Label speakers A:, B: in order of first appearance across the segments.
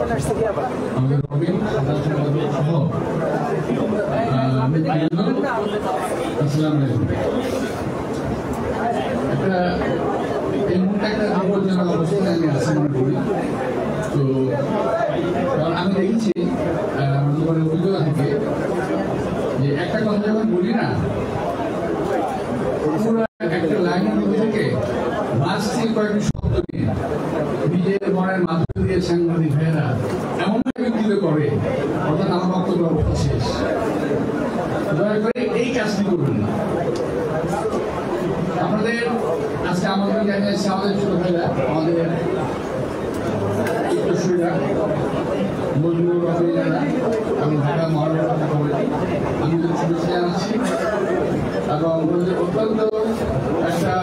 A: আমি দেখেছি জীবনের অভিজ্ঞতা থেকে যে একটা কথা যখন বলি না, পুরো একটা লাইনের মধ্যে থেকে মাঝ থেকে কয়েকটি শব্দ নিয়ে নিজের মনের মাধ্যমে দিয়ে সাংবাদিক ভাইয়েরা এমনভাবে বিকৃত করে, অর্থাৎ আমার বক্তব্য অবস্থা শেষ। দয়া করে এই কাজটি করবেন না। আপনাদের আজকে আমাদের জানিয়েছে আমাদের ছোট ভাইরা, আমাদের মজুর যারা, আমি ঢাকা মহানগর কথা বলি, আমি শুভেচ্ছা জানাচ্ছি এবং অত্যন্ত একটা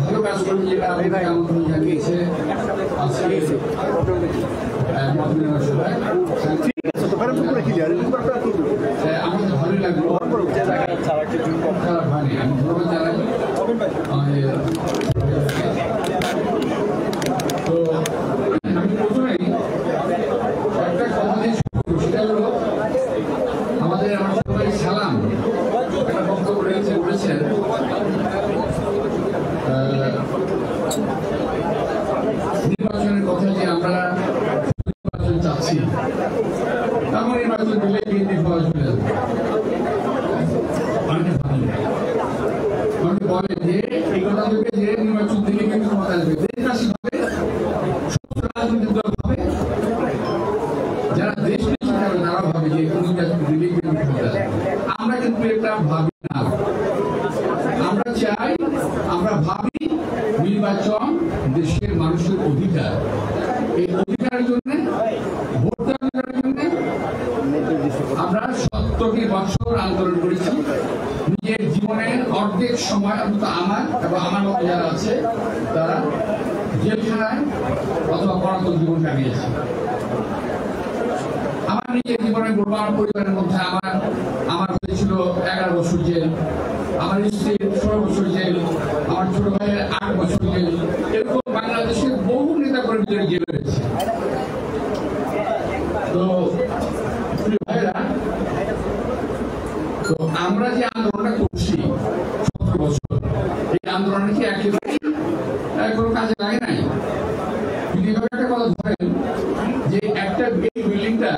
A: ভালো কাজ করি যেটা আমাদেরকে আমন্ত্রণ জানিয়েছে আজকে আমাদের ভালোই লাগলো, খারাপ হয়নি। আমি ধন্যবাদ জানাই। তো আমি প্রথমেই একটা কথা দিয়ে শুরু করবো, সেটা হলো আমাদের আমার সবাই সালাম একটা বক্তব্য রয়েছে, বলেছেন নির্বাচনের কথা যে আমরা নির্বাচন চাচ্ছি, তেমন নির্বাচন দিলে বিএনপি ফল চলে যাবে। অনেকে বলে যে এই কথা থেকে যে নির্বাচন দিলে কিন্তু ক্ষমতা আসবে, দেশবাসী ভাবে, সমস্ত রাজনৈতিক দল ভাবে, যারা দেশ তারা ভাবে যে নির্বাচন দিলে কিন্তু ক্ষমতা আসবে। আমরা কিন্তু এটা ভাবি না। আমরা চাই, আমরা ভাবি নির্বাচন দেশের মানুষের অধিকার। এই অধিকারের জন্য, ভোট দেওয়ার জন্য আমরা 70টি বছর আন্দোলন করেছি। নিজের জীবনের অর্ধেক সময় অন্তত আমার এবং আমার মতো যারা আছে তারা জেলখানায় অথবা পলাতক জীবন কাটিয়েছে। আমার নিজের জীবনে বলবো, আমার পরিবারের মধ্যে আমার হয়েছিল 11 বছর জেল, আমার স্ত্রীর 16 বছর জেল, আমার ছোট ভাইয়ের 8 বছর জেল। এরকম বাংলাদেশের বহু নেতা কর্মীদের জেল হয়েছে। তো ভাইরা, তো আমরা যে আন্দোলনটা করছি 17 বছর, এই আন্দোলনে কি একেবারে কোনো কাজে লাগে নাই? যদি একটা কথা ধরেন যে একটা এই বিল্ডিংটা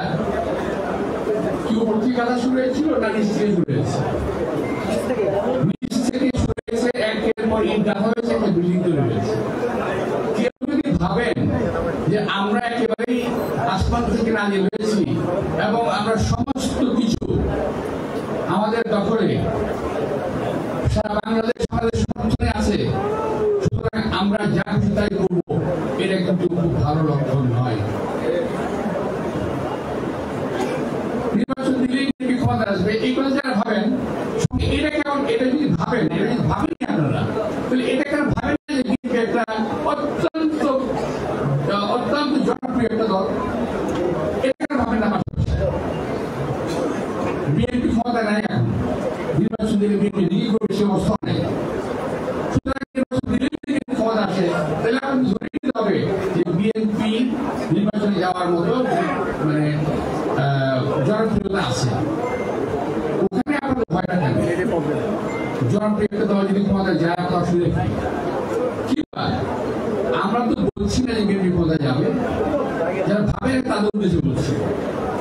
A: কি উপর থেকে কাজ শুরু হয়েছিল না নিচ থেকে শুরু হয়েছে? নিচ থেকে শুরু হয়েছে, একের পর ইট দেওয়া হয়েছে, একটা বিল্ডিং তৈরি হয়েছে। কেউ যদি ভাবেন যে আমরা একেবারেই আসমান থেকে নাজিল হয়েছি এবং আমরা সমস্ত কিছু আমাদের দখলে, সারা বাংলাদেশ আমাদের সমর্থনে আছে, সুতরাং আমরা যা খুশি তাই করবো, এটা কিন্তু খুব ভালো লক্ষণ নয়। নির্বাচন দিলেই ক্ষমতা আসবে, এই কথা যারা ভাবেন, এটা কেমন? এটা যদি ভাবেন, এটা যদি ভাবেননি আপনারা, তাহলে এটা কেন ভাবেন না যে বিএনপি একটা অত্যন্ত জনপ্রিয় একটা দল? এটা কেন ভাবেন না? বিএনপি ক্ষমতা নাই, এখন নির্বাচন দিলে বিএনপি লিগ করবে সে অবস্থা নেই। সুতরাং নির্বাচন দিলে যদি ক্ষমতা আসে, তাহলে এখন ধরে নিতে হবে যে বিএনপি নির্বাচনে যাওয়ার মতো মানে জনপ্রিয়তা আছে। ওখানে আপনাদের ভয়টা থাকবে। জনপ্রিয়তা দল যদি ক্ষমতা যায়, তো অসুবিধা কি? আমরা তো বলছি না যে বিএনপি ক্ষমতা যাবে, যারা ভাবে তাদের উদ্দেশ্যে বলছি।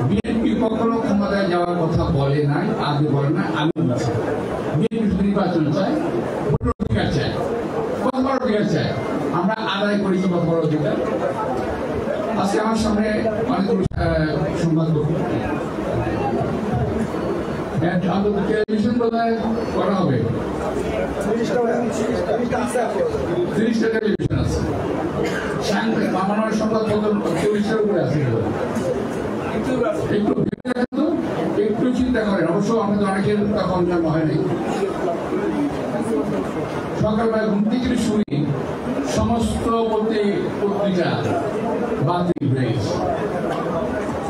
A: বিএনপি কখনো ক্ষমতায় যাওয়ার কথা বলে নাই, আগে বলে না, আমি বলছি। বিএনপি নির্বাচন চায়, ভোটের অধিকার চায়, কত বড় অধিকার চায়, আমরা আদায় করেছি কত বড় অধিকার। আজকে আমার সামনে অনেকগুলো সংবাদ টেলিভিশন বোধহয় করা হবে, 30টা টেলিভিশন আছে, আমার সংবাদপত্র 40টার উপরে আছে। একটু চিন্তা করেন। অবশ্য আমাদের অনেকের তখন জন্ম হয়নি। সকালবেলা ঘুম থেকে শুনি সমস্ত পত্রিকা বাতিল হয়ে গেছে,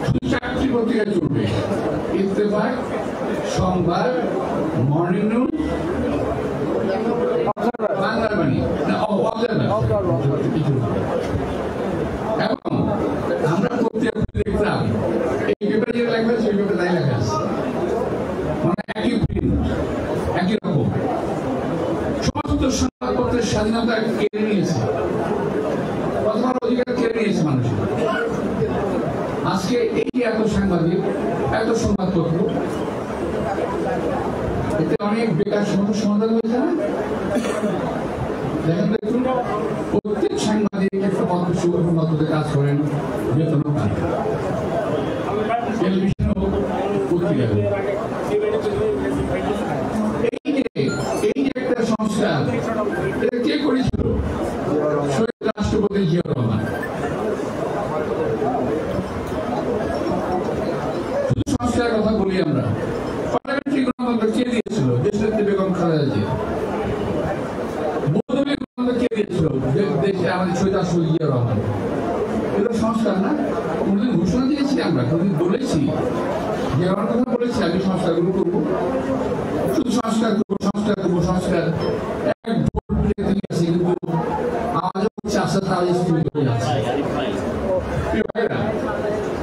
A: শুধু 4টি পত্রিকা চলবে: ইত্তেফাক, সংবাদ, মর্নিং নিউজ, বাংলার বাণী, এবং আমরা পত্রিকা আজকে এই যে এত সাংবাদিক, এত সংবাদপত্র, এতে অনেক বেকার সমস্যার সমাধান হয়েছে না? দেখেন দেখুন, প্রত্যেক সাংবাদিক একটা পত্রে কাজ করেন, বেতন পান, টেলিভিশন হোক, পত্রিকা হোক। এই যে একটা সংস্কার, এটা কে করেছিল? শহীদ রাষ্ট্রপতি জিয়া রহমান। শুধু সংস্কারের কথা বলি আমরা, পার্লামেন্টারি গণতন্ত্র কে দিয়েছিল? দেশনেত্রী বেগম খালেদা জিয়া। বৌদ্ধ গণতন্ত্র কে দিয়েছিল? দেশে আমাদের শহীদ রাষ্ট্রপতি জিয়া রহমান। এগুলো সংস্কার না? কোনদিন ঘোষণা দিয়েছি আমরা, কোনদিন বলেছি যে আমার কথা বলেছি আমি সংস্কারগুলো করবো, শুধু সংস্কার করবো, সংস্কার করবো, সংস্কার। এক ভোট দিয়ে আছে, কিন্তু আওয়াজ হচ্ছে আস্তে আস্তে আওয়াজ স্থির হয়ে যাচ্ছে।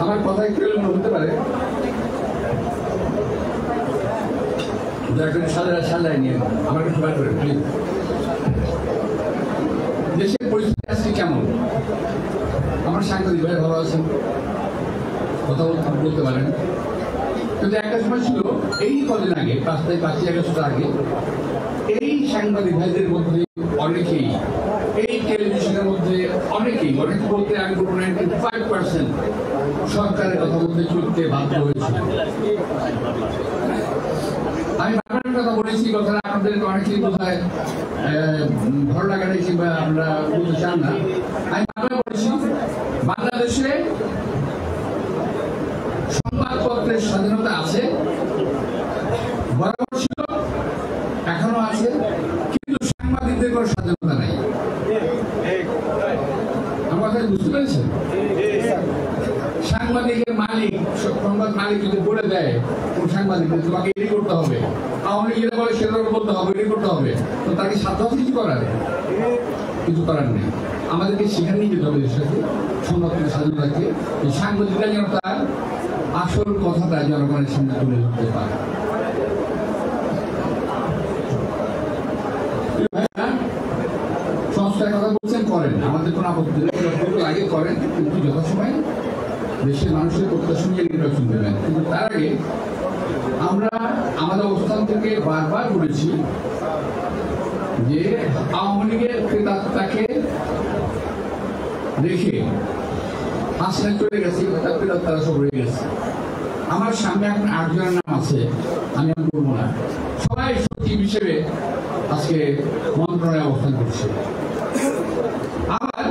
A: আমার কথা একটু মনে হতে পারে, সাজায় নিয়ে আমার একটু বার করে প্লিজ। দেশের পরিস্থিতি আজকে কেমন? আমার সাংবাদিক ভাই ভালো আছেন, কথা বলতে পারেন, কিন্তু একটা সময় ছিল এই কদিন আগে, 5ই আগস্ট আগে, এই সাংবাদিক ভাইদের মধ্যে অনেকেই, এই টেলিভিশনের মধ্যে অনেকেই, অনেক বলতে আমি বলবো 95% সরকারের কথা বলতে চলতে বাধ্য হয়েছিল। আমি বারবার কথা বলেছি, কথাটা আপনাদের অনেকেই বোধহয় ভালো লাগা নেই কিংবা আমরা বলতে চান না। আমি বারবার বলেছি, বাংলাদেশে সংবাদপত্রের স্বাধীনতা আছে, বরাবর ছিল, এখনো আছে, কিন্তু সাংবাদিকদের কোনো স্বাধীনতা নাই। আমার কথা বুঝতে পেরেছেন? সাংবাদিকের মালিক, সংবাদ মালিক যদি বলে দেয় কোন সাংবাদিকদের তোমাকে এটি করতে হবে, আওয়ামী লীগ বলে সেটা বলতে হবে, এটি করতে হবে, তো তাকে সাধ্য কিছু করার, কিছু করার নেই। আমাদেরকে সেখানে নিয়ে যেতে হবে দেশটাকে, সংবাদপত্রের স্বাধীনতাকে, এই সাংবাদিকরা যেন তার আসল কথাটা জনগণের সামনে তুলে ধরতে পারে। সংস্কার কথা বলছেন, করেন, আমাদের কোনো আপত্তি নেই, আগে করেন, কিন্তু যথাসময়ে দেশের মানুষের প্রত্যাশা নিয়ে নির্বাচন দেবেন। কিন্তু তার আগে আমরা আমাদের অবস্থান থেকে বারবার বলেছি যে আওয়ামী লীগের প্রেতাত্মাকে রেখে হাসিনা চলে গেছে, তার প্রেতাত্মারা সব রয়ে গেছে। আমার সামনে এখন 8 জনের নাম আছে, আমি আর বলবো না, সবাই সচিব হিসেবে আজকে মন্ত্রণালয়ে অবস্থান করছে। আবার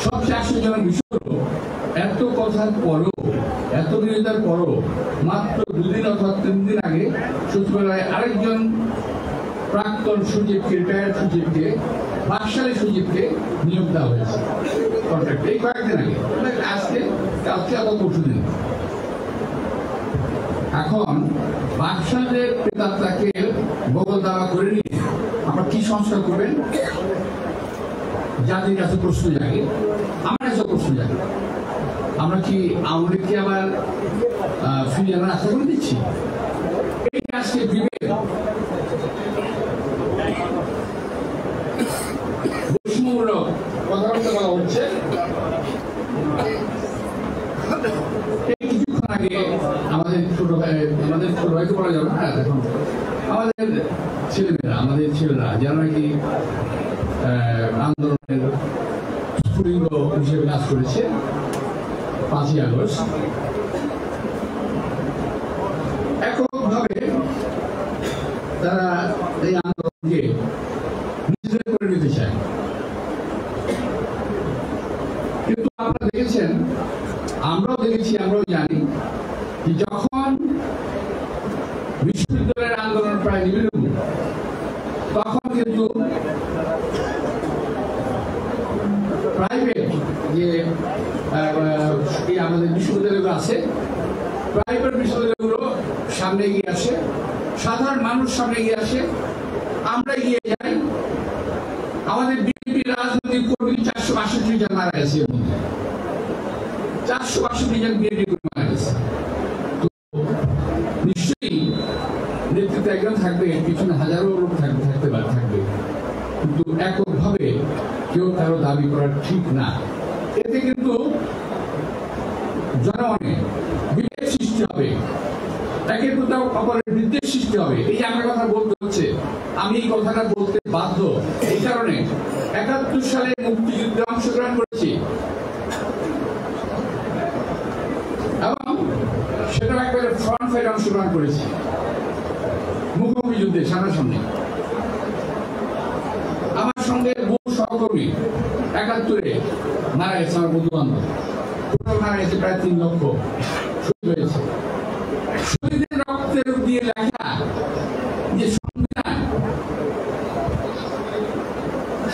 A: সবচেয়ে আশ্চর্যজনক বিষয় হলো, এত কথার পরও, এত বিরোধিতার পরও মাত্র 2 দিন অথবা 3 দিন আগে সচিবালয়ে আরেকজন প্রাক্তন সচিবকে, রিটায়ার্ড সচিবকে, বাকশালী সচিবকে নিয়োগ দেওয়া হয়েছে কন্ট্রাক্টে, এই কয়েকদিন আগে, আজকে আবার পরশুদিন। এখন বাকশালের প্রেতাত্মাকে বগল দাওয়া করে নিয়ে আমরা কি সংস্কার করবেন? জাতির কাছে প্রশ্ন জাগে, আমার কাছে প্রশ্ন জাগে, আমরা কি আওয়ামী লীগকে আবার ফিরিয়ে আনার আশা করে দিচ্ছি? এই আজকে বিবেক বৈষম্যমূলক কথাবার্তা বলা হচ্ছে। এই কিছুক্ষণ আগে আমাদের ছোট ভাইকে বলা যাবে না, এখন আমাদের ছেলেরা যারা নাকি আন্দোলনের স্ফুলিঙ্গ হিসেবে কাজ করেছে 5ই আগস্ট, এককভাবে তারা এই আন্দোলনকে নিজেদের করে নিতে চায়। কিন্তু আপনারা দেখেছেন, আমরাও দেখেছি, আমরাও জানি যে যখন বিশ্ববিদ্যালয়ের আন্দোলন প্রায় নিবিড়, তখন কিন্তু প্রাইভেট যে আমাদের বিশ্ববিদ্যালয়গুলো আছে, প্রাইভেট বিশ্ববিদ্যালয়গুলো সামনে এগিয়ে আসে, সাধারণ মানুষ সামনে এগিয়ে আসে, আমরা এগিয়ে যাই। আমাদের বিএনপি রাজনৈতিক কর্মী 462 জন মারা গেছে, এর মধ্যে 462 জন বিএনপি কর্মী মারা গেছে। তো নিশ্চয়ই নেতৃত্বে একজন থাকবে, পিছনে হাজারো লোক থাকবে, কিন্তু এককভাবে কেউ কারো দাবি করা ঠিক না। এতে কিন্তু জনগণের বিভেদ সৃষ্টি হবে, একের প্রতি অপরের বিদ্বেষ সৃষ্টি হবে। এই যে আমার কথা বলতে হচ্ছে, আমি এই কথাটা বলতে বাধ্য এই কারণে ৭১ সালে মুক্তিযুদ্ধে অংশগ্রহণ করেছি এবং সেটা একবারে ফ্রন্ট ফাইটে অংশগ্রহণ করেছি, মুখোমুখি যুদ্ধে সামনাসামনি। আমার সঙ্গে বহু সহকর্মী ৭১-এ মারা গেছে, আমার বন্ধু বান্ধব মারা গেছে, প্রায় ৩ লক্ষ শহীদ হয়েছে। শহীদের রক্তের দিয়ে লেখা যে সংবিধান,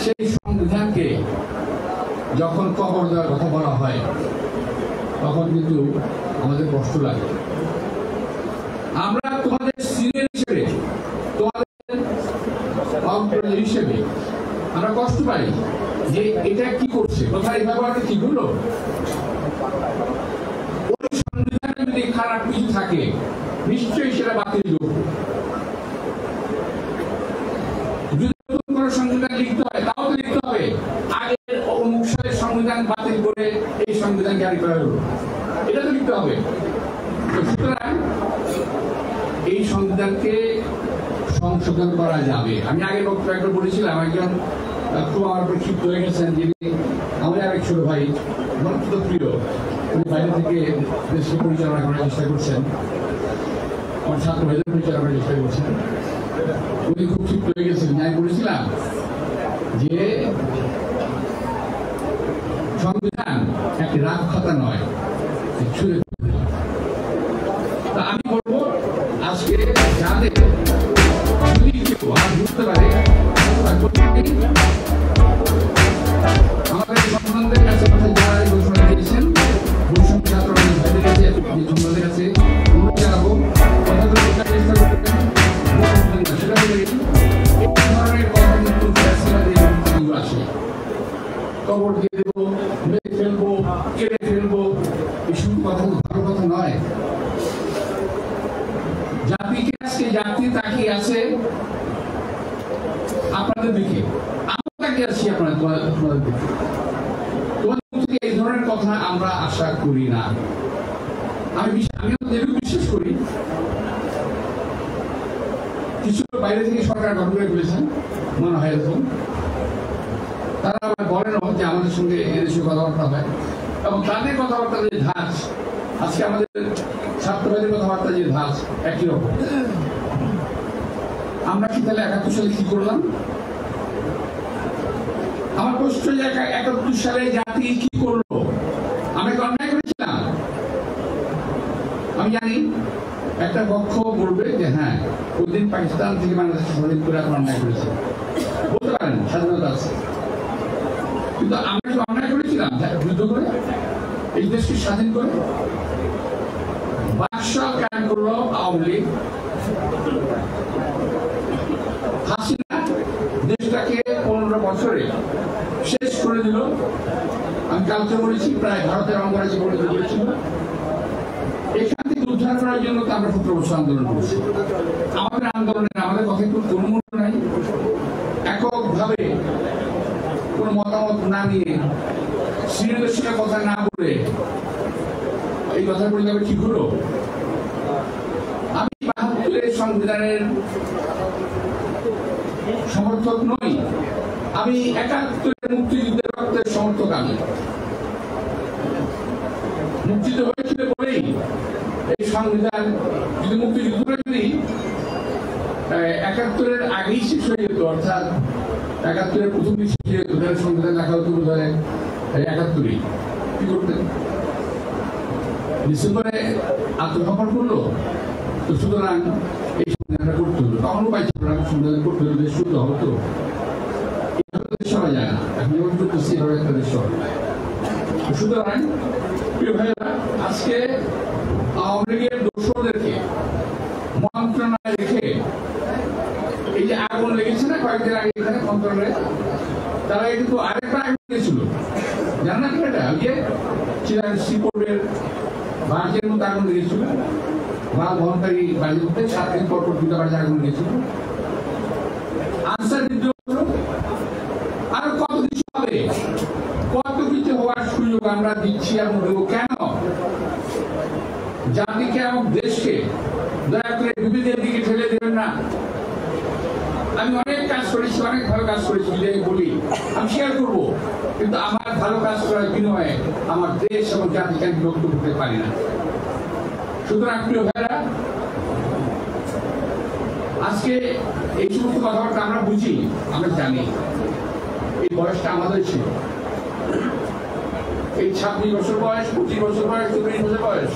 A: সেই সংবিধানকে যখন কবর দেওয়ার কথা বলা হয় তখন কিন্তু আমাদের কষ্ট লাগে। আমরা তোমাদের সিনিয়র হিসেবে, তোমাদের হিসেবে আমরা কষ্ট পাই যে এটা কি করছে, কোথায় এইভাবে কি হলো। ওই সংবিধানে যদি খারাপ কিছু থাকে নিশ্চয়ই সেটা বাতিল করবো। যদি নতুন করে সংবিধান লিখতে হয় তাও তো লিখতে হবে আগের অমুক সালের সংবিধান বাতিল করে এই সংবিধান জারি করা হলো, এটা তো লিখতে হবে। সুতরাং এই সংবিধানকে সংশোধন করা যাবে। আমি আগের বক্তব্য একবার বলেছিলাম, একজন খুব আমার উপর ক্ষিপ্ত হয়ে গেছেন, যিনি আমাদের আরেক ছোট ভাই, আমার অত্যন্ত প্রিয়, উনি বাইরে থেকে দেশকে পরিচালনা করার চেষ্টা করছেন, আমার ছাত্র ভাইদের পরিচালনা করার চেষ্টা করছেন। উনি খুব ক্ষিপ্ত হয়ে গেছেন। আমি বলেছিলাম যে সংবিধান একটি রাগ খাতা নয়, ছুঁড়ে। তা আমি বলবো আজকে যাদের যদি কেউ বুঝতে পারে আমাদের সংসদের কাছে যারা ঘোষণা দিয়েছেন, বৈষম্য ছাত্র ভাইদের কাছে, সংসদের কাছে অনুরোধ জানাবো কথাগুলো বোঝার চেষ্টা করবেন। সেটা হলে এই ধরনের কথা কিন্তু আসে, কবর দিয়ে দেবো, মেরে ফেলবো, কেটে ফেলবো, এসব কথা তো ভালো কথা নয়। জাতিকে আজকে জাতি তাকিয়ে আছে আপনাদের দিকে, আমরা তাকিয়ে আছি আপনাদের দিকে। তোমাদের থেকে এই ধরনের কথা আমরা আশা করি না। আমিও বিশ্বাস করি কিছু বাইরে থেকে সরকার গঠন করে ফেলেছেন, মনে হয় এরকম। তারা আবার বলেন যে আমাদের সঙ্গে এদেশে কথাবার্তা হয় এবং তাদের কথাবার্তা যে ধাঁচ, আজকে আমাদের ছাত্র ভাইদের কথাবার্তা যে ধাঁচ একই রকম। আমরা কি তাহলে ৭১ সালে কি করলাম? আমার প্রশ্ন, ৭১ সালে জাতি কি করলো? আমরা কি অন্যায় করেছিলাম? আমি জানি একটা পক্ষ বলবে যে হ্যাঁ, ওই দিন পাকিস্তান থেকে বাংলাদেশ স্বাধীন করে আপনার অন্যায় করেছে, বলতে পারেন, স্বাধীনতা আছে। কিন্তু আমরা কি অন্যায় করেছিলাম যুদ্ধ করে এই দেশকে স্বাধীন করে? ৫ সাল কায়েম করলো আওয়ামী লীগ, হাসিনা দেশটাকে ১৫ বছরে শেষ করে দিল। আমি কালকে বলেছি প্রায় ভারতের অঙ্গরাজ্যে পরিণত করেছিল। এখান থেকে উদ্ধার করার জন্য তো আমরা ১৭ বছর আন্দোলন করছি। আমাদের আন্দোলনের, আমাদের কথা কোনো মূল্য নাই। এককভাবে কোন মতামত না নিয়ে, সিনিয়রদের সঙ্গে কথা না বলে এই কথা বলে যাবে ঠিক হলো? আমি ৭২-এর সংবিধানের সমর্থক নই, আমি ৭১-এর মুক্তিযুদ্ধের রক্তের সমর্থক। আমি মুক্তিযুদ্ধ হয়েছিল বলেই এই সংবিধান, যদি মুক্তিযুদ্ধটা যদি ৭১-এর আগেই শেষ হয়ে যেত, অর্থাৎ ৭১-এর প্রথম দিন শেষ হয়ে যেত, তাহলে সংবিধান লেখা হতো বোধ হয় ৭১-ই। কি করতেন? ডিসেম্বরে আত্মসমর্পণ করলো, তো সুতরাং এই সংবিধানটা করতে হলো। তখনও পাইছে সংবিধান করতে হলো, দেশ শুদ্ধ হতো। এইভাবে দেশ সরা যায় না, এখন যেমন করতেছি এভাবে একটা দেশ সরা। সুতরাং প্রিয় ভাইয়েরা, আজকে আওয়ামী লীগের দোসরদেরকে মন্ত্রণালয়ে রেখে এই যে আগুন লেগেছে না কয়েকদিন আগে এখানে মন্ত্রণালয়ে, তারা কিন্তু আরেকটা আগুন লেগেছিল, জানেন না এটা? ওই যে শ্রীপুরের বাড়ির মতো আগুন লেগেছিল, মাল বহনকারী বাড়ির মধ্যে 7 দিন পর 2টা বাড়িতে আগুন লেগেছিল। আনসার বিদ্রোহ আরো কত কিছু হবে, কত কিছু হওয়ার সুযোগ আমরা দিচ্ছি এবং দেবো। কেন? জাতিকে এবং দেশকে দয়া করে বিভেদের দিকে ঠেলে দেবেন না। আমি অনেক কাজ করেছি, অনেক ভালো কাজ করেছি, যদি বলি আমি শেয়ার করবো, কিন্তু আমার ভালো কাজ করার বিনিময়ে আমার দেশ এবং জাতিকে আমি বিভক্ত করতে পারি না। সুতরাং প্রিয় ভাইরা, আজকে এই সমস্ত কথাবার্তা আমরা বুঝি, আমরা জানি এই বয়সটা আমাদের ছিল, এই 26 বছর বয়স, 25 বছর বয়স, 30 বছর বয়স।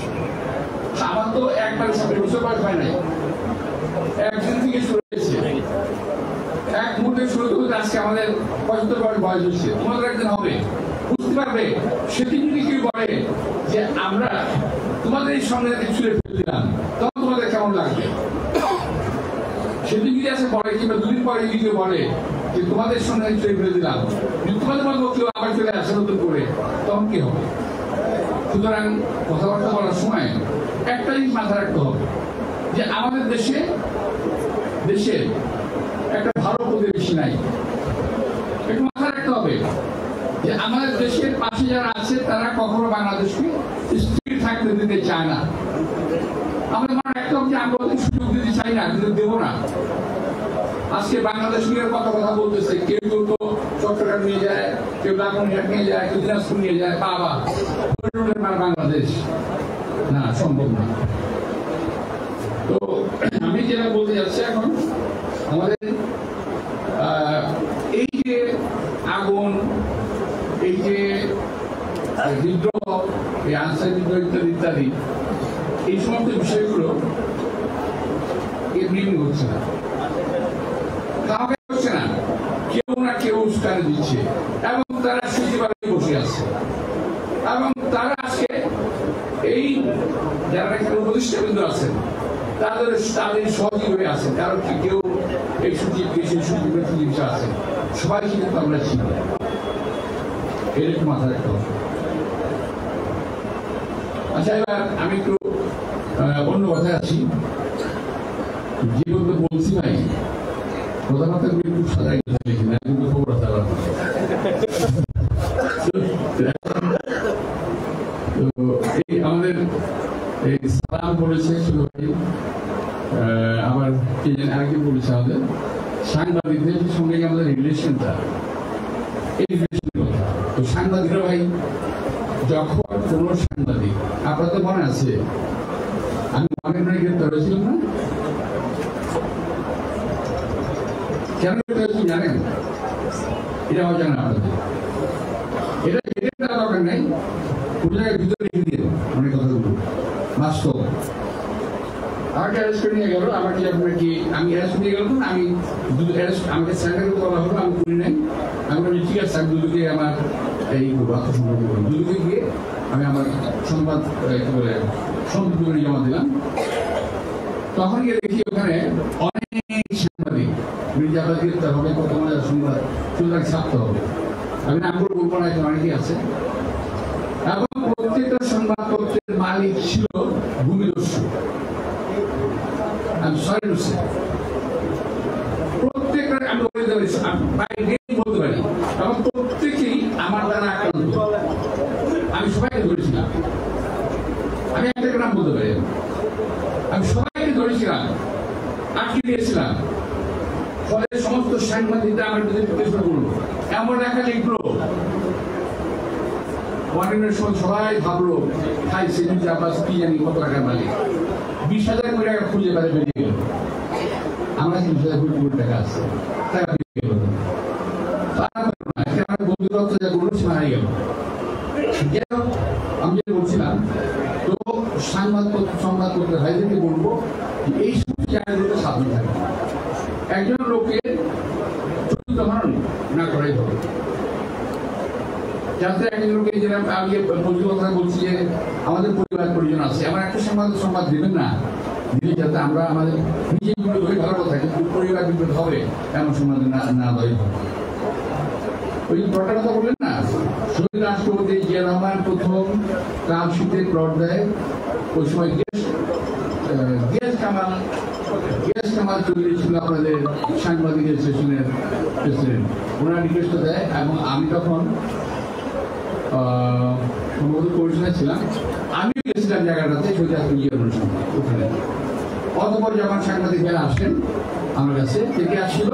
A: আমার তো একবারে 26 বছর বয়স হয় নাই, একদিন থেকে শুরু হয়েছে, এক মুহূর্তে শুরু করতে আজকে আমাদের 75 বয়স হচ্ছে। তোমাদের একদিন হবে, বুঝতে পারবে। সেদিন যদি কেউ বলে যে আমরা তোমাদের এই সঙ্গে ছুঁড়ে ফেলে দিলাম, তখন তোমাদের কেমন লাগবে? সেদিন যদি আছে বলে, কিংবা দুদিন পরে যদি কেউ বলে যে তোমাদের সঙ্গে ছুঁড়ে ফেলে দিলাম, তোমাদের মতো কেউ আবার চলে আসে নতুন করে, তখন কি হবে? সুতরাং কথাবার্তা বলার সময় একটা জিনিস মাথায় রাখতে হবে যে আমাদের দেশের একটা ভালো প্রতিবেশী নাই। একটু মাথায় রাখতে হবে যে আমাদের দেশের পাশে যারা আছে তারা কখনো বাংলাদেশকে স্থির থাকতে দিতে চায় না। আমাদের মনে রাখতে হবে যে আমরা ওদের সুযোগ দিতে চাই না, কিন্তু দেবো না। আজকে বাংলাদেশ নিয়ে কথা বলতেছে, কেউ কেউ তো চট্টগ্রাম নিয়ে যায়, কেউ লালমনিরহাট নিয়ে যায়, কেউ দিনাজপুর নিয়ে যায়। বাবা, বাংলাদেশ না, সম্ভব না। তো আমি যেটা বলতে যাচ্ছি এখন, আমাদের এই যে আগুন, এই যে বিদ্রোহ, এই আনসার বিদ্রোহ ইত্যাদি ইত্যাদি, এই সমস্ত বিষয়গুলো এমনি হচ্ছে না, কাউকে হচ্ছে না, কেউ না কেউ উস্কানি দিচ্ছে এবং তারা সচিবালয়ে বসে আছে এবং তারা আজকে এই যারা এখানে উপদেষ্টা বিন্দু আছেন তাদের সহযোগী হয়ে আছেন। কারণ কেউ এই সচিব আছে, সবাই কিন্তু আমরা ছিল, এরকম মাথায় রাখতে হবে। আচ্ছা, এবার আমি একটু অন্য কথায় আছি। যে বলতে বলছি ভাই, প্রধানত একটু সাদা লিখি না, কিন্তু খবর আছে আবার। তো এই আমাদের এই সালাম বলেছে শুধু ভাই, আবার কি জানি আগে বলেছে আমাদের সাংবাদিকদের সঙ্গে আমাদের রিলেশনটা, এই রিলেশনের কথা। তো সাংবাদিকরা ভাই, যখন কোন সাংবাদিক, আপনাদের মনে আছে আমি অনেক গ্রেপ্তার হয়েছিলাম না? কেন গ্রেপ্তার জানেন? এটা আমার জানা আপনাদের, এটা দরকার নেই, কোন জায়গায় ভিতরে রেখে দিয়ে অনেক কথাগুলো বাস্তব। আমাকে অ্যারেস্ট করে নিয়ে গেল, আমাকে আপনার কি আমি অ্যারেস্ট নিয়ে গেলাম না, আমি আমাকে স্যান্ডাল করা হলো, আমি করি নাই। আমি বলি ঠিক আছে, আমি দুদুকে আমার এই আত্মসম্পর্ক করলাম, দুদুকে গিয়ে আমি আমার সংবাদ সংবাদ জমা দিলাম। তখন গিয়ে দেখি ওখানে অনেক সাংবাদিক মির্জাফর গ্রেপ্তার হবে, কত মজার সংবাদ, সুতরাং ছাপতে হবে। আমি নামগুলো বলবো না, এখানে অনেকেই আছে। এবং প্রত্যেকটা সংবাদপত্রের মালিক ছিল ভূমিদস্যু। আমি সরি বলছি, প্রত্যেকটা আমি বলতে পারি, এবং প্রত্যেকেই আমার দ্বারা আক্রান্ত। আমি সবাইকে ধরেছিলাম, আমি একটা নাম বলতে পারি, আমি সবাইকে ধরেছিলাম, আটকে দিয়েছিলাম। ফলে সমস্ত সাংবাদিকরা আমার বিরুদ্ধে করলো, এমন একটা লিখলো, সবাই ভাবলো খাই সেদিন আব্বাস কি জানি কত টাকার মালিক, 20,000 কোটি টাকা খুঁজে বাইরে বেরিয়ে গেল। আমরা 20,000 কোটি টাকা আছে, টাকা বেরিয়ে গেল, বন্ধুত্ব যা করলো সে হারিয়ে গেল। আমি যেটা বলছিলাম, তো সংবাদপত্র ভাইদেরকে বলবো এই সমস্ত জায়গাগুলোতে সাবধান থাকে। একজন লোকের চরিত্র হরণ না করাই হবে, যাতে একজন লোকের যেটা আমি কথা বলছি যে আমাদের পরিবার পরিজন আছে, আমার একটা সংবাদ দেবেন না, দিলে যাতে আমরা আমাদের নিজে বিপদ হয়ে ভালো কথা, কিন্তু পরিবার বিপদ হবে এমন সংবাদ না দেওয়াই হবে। ওই প্লটের কথা বললেন না, শহীদ রাষ্ট্রপতি জিয়া রহমান প্রথম কাল শীতের প্লট দেয়, ওই সময় গিয়াস কামাল চৌধুরী ছিল আপনাদের সাংবাদিক অ্যাসোসিয়েশনের প্রেসিডেন্ট, ওনারা রিকোয়েস্ট দেয় এবং আমি তখন সম্ভবত কমিশনে ছিলাম। আমি গেছিলাম জায়গাটাতে শহীদ অনুষ্ঠান ওখানে। অতপর যখন সাংবাদিক ভাইরা আসেন আমার কাছে থেকে আসছিল,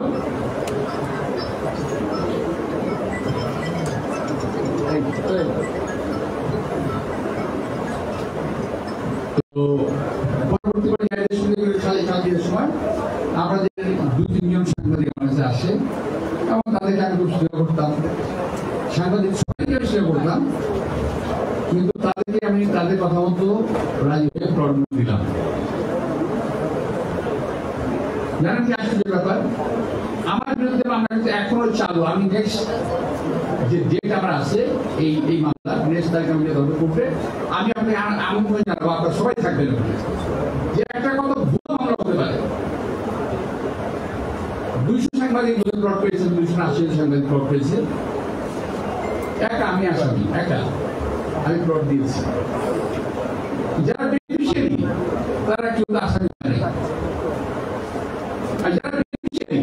A: তো পরবর্তী সময় আমাদের 2-3 জন সাংবাদিক আমার কাছে আসে এবং তাদেরকে আমি খুব স্নেহ করতাম, সাংবাদিক সবাইকে স্নেহ করতাম, কিন্তু তাদেরকে আমি তাদের কথা মতো রাজি হয়ে প্রশ্ন দিলাম। জানেন কি আশ্চর্য ব্যাপার, আমার বিরুদ্ধে মামলা কিন্তু এখনো চালু। আমি নেক্সট যে ডেট আমার আছে এই মামলা নেক্সট তারিখ আমি ধরবে করবে, আমি আপনাকে আমন্ত্রণ জানাবো, আপনারা সবাই থাকবেন। যে একটা কথা ভুল মামলা হতে পারে, 200 সাংবাদিক প্লট পেয়েছেন, 280 সাংবাদিক প্লট পেয়েছে, একা আমি আসামি, একা আমি প্লট দিয়েছি। যারা বেনিফিশিয়ারি তারা কেউ আসামি নেই, আর যারা বেনিফিশিয়ারি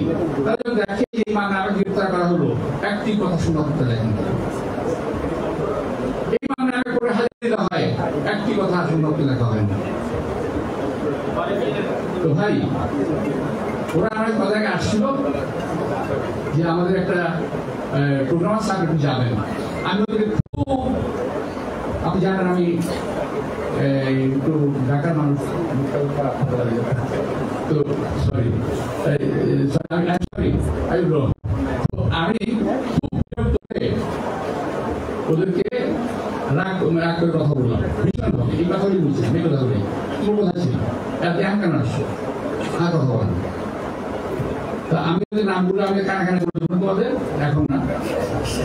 A: তারা দেখে যে মামলা আমাকে গ্রেফতার করা হলো, একটি কথা শোনা করতে দেখেন, এই মামলা করে হাজির দিতে হয়, একটি কথা শোনা করতে দেখা হয় না। তো ভাই ওরা আমার কথাকে আসছিল যে আমাদের একটা প্রোগ্রাম আছে, আপনি যাবেন। আমি ওদেরকে খুব, আপনি জানেন আমি একটু ঢাকার মানুষ, তো সরি আমি খুব ওদেরকে রাগ করে কথা বললাম, ভীষণ ভাবে এই কথা বলছিলাম, এই কথা বলি তোমার কথা ছিল এত কেন আসছো, আর কথা বলেন। তো আমি ওদের নামগুলো আমি কানে কানে বলে তোমাদের এখন না।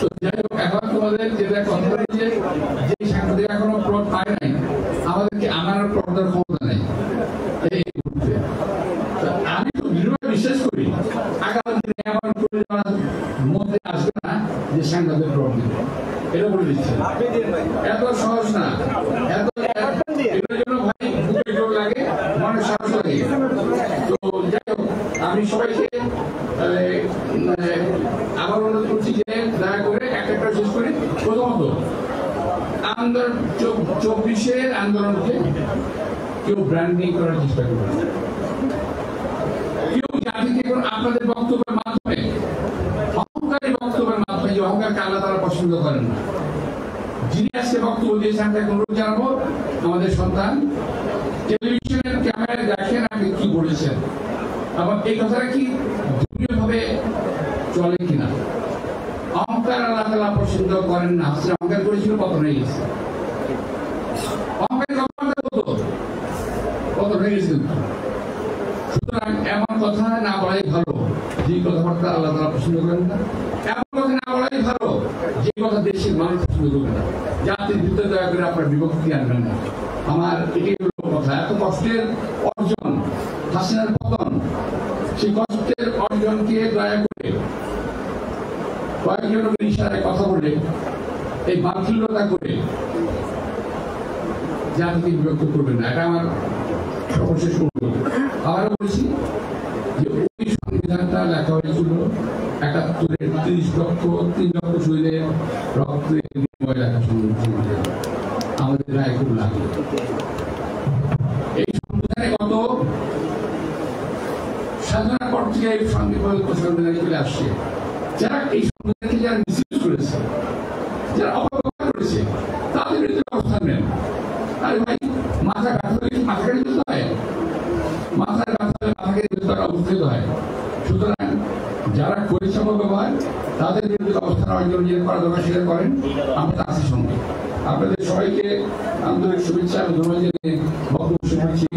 A: তো যাই হোক, এখন তোমাদের যেটা কথা বলি যে সাংবাদিক এখনো প্লট পায় নাই, আমাদেরকে আমার প্লট দেওয়ার ক্ষমতা নেই এই মুহূর্তে। আমি তো দৃঢ়ভাবে বিশ্বাস করি আগামী দিনে এমন মধ্যে আসবে না যে সাংবাদিক প্লট দেবে, এটা বলে দিচ্ছে। এত সহজ না, এত এটার জন্য ভাই বুকে জোর লাগে, মনে সাহস লাগে। তো যাই হোক, আমি সবাইকে আবার অনুরোধ করছি যে দয়া করে একটা শেষ করি। প্রথমত আন্দোলন 24-এর আন্দোলনকে কেউ ব্র্যান্ডিং করার চেষ্টা করবে, কেউ জাতিকে আপনাদের বক্তব্যের মাধ্যমে, অহংকারী বক্তব্যের মাধ্যমে, যে অহংকারকে আল্লাহ তাআলা পছন্দ করেন না। যিনি আজকে বক্তব্য দিয়েছেন তাকে অনুরোধ জানাবো, আমাদের সন্তান টেলিভিশনের ক্যামেরায় দেখেন আপনি কি বলেছেন এবং এই কথাটা কি ধর্মীয়ভাবে চলে কিনা। অহংকার আল্লাহ তাআলা পছন্দ করেন না। অহংকার করেছিল, পতন হয়ে গেছে। অহংকারী কথাবার্তা পতন হয়ে গেছে। সুতরাং এমন কথা না বলাই ভালো যে কথাবার্তা আল্লাহ তাআলা পছন্দ করেন না, এমন কথা না বলাই ভালো যে কথা দেশের মানুষ পছন্দ করবে না। জাতির ভিতরে দয়া করে আপনার বিভক্তি আনবেন না। আমার এটাই হলো কথা। এত কষ্টের অর্জন হাসিনার পতন, সেই কষ্টের অর্জনকে দয়া করে কয়েকজনের ইশারায় কথা বলে, এই বাঞ্ছিলতা করে জাতিকে বিভক্ত করবেন না, এটা আমার সর্বশেষ অনুরোধ। আবারও বলছি যে ওই সংবিধানটা লেখা হয়েছিল ৭১-এর ৩ লক্ষ শহীদের রক্তের বিনিময়ে লেখা সংবিধান। আমাদের রায় খুব লাগে। এই সংবিধানে গত স্বাধীনতার পর থেকে এই সংবিধান চলে আসছে। যারা এই সংবিধানকে যারা মিসইউজ করেছে, যারা অপব্যবহার করেছে, তাদের বিরুদ্ধে অবস্থান নেন। আরে ভাই, মাথা ব্যথা হলে কি মাথা কেটে দিতে হয়? মাথায় ব্যথা হলে মাথা কেটে দিতে অবস্থিত হয়। সুতরাং যারা করেছে অপব্যবহার, তাদের বিরুদ্ধে অবস্থান অর্জন যে করা দরকার সেটা করেন। আমরা আছি সঙ্গে। আপনাদের সবাইকে আন্তরিক শুভেচ্ছা এবং ধন্যবাদ জানিয়ে বক্তব্য শুরু করছি।